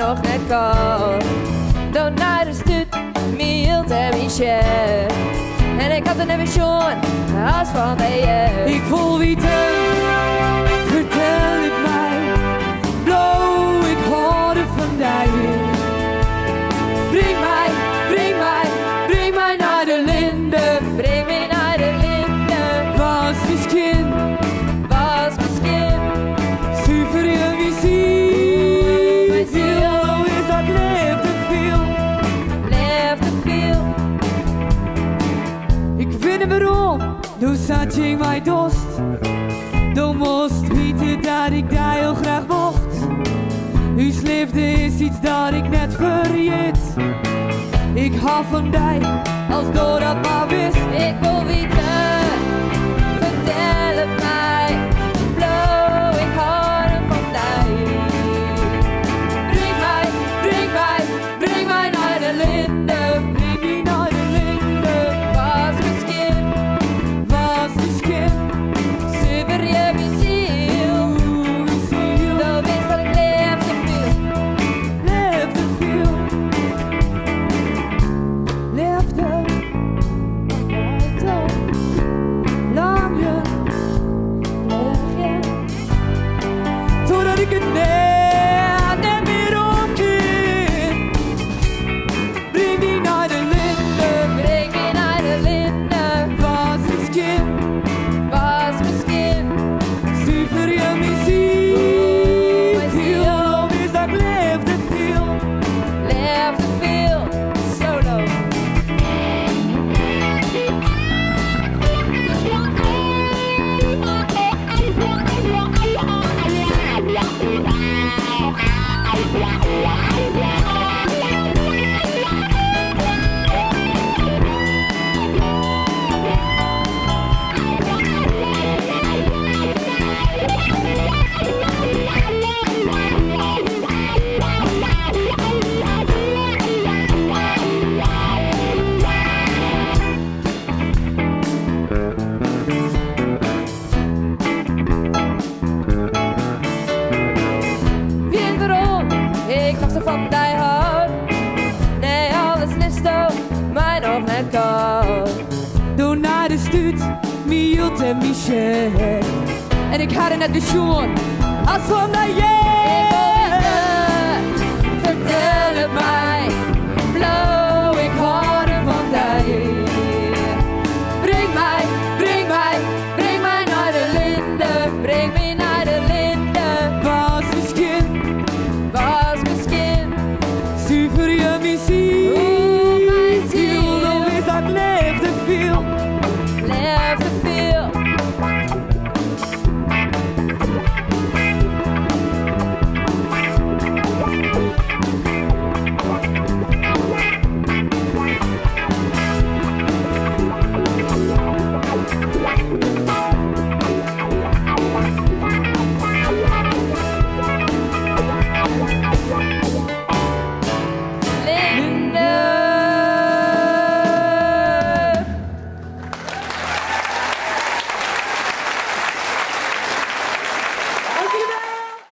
nog net kan. Toen naar de stuut, me hield en me share. En ik had een ambition, als van de je. Ik voel wie vertel het mij. Blauw, ik hoorde van mij. Breng mij naar de linde. Breng me naar de linde. Was misschien zuiver je muziek. Mijn ziel is dat leeft te veel. Ik vind het waarom, toen zat je in mijn dorst. Toen moest weten dat ik daar heel graag mocht. Uw liefde is iets dat ik net vergeet. Ik hou van die, als door dat maar wist. Ik wil weten, vertel het mij. Blauw, ik hou van die. Breng mij naar de linde. Breng mij naar de linde. Was misschien Zuiver je mijn ziel. Dan wist dat ik leef te veel. Lang je, totdat ik het net meer omkeer. Breng mij naar de linde. Breng me naar de linde. Was misschien zuiver je muziek. Mijn ziel. Dan is dat leef te veel. Leef te veel. Solo. Ik mag zo van die hart. Nee, alles is toch mij nog net kan. Toen naar de stuut, me hield en me share. En ik had het net de schoen, als van de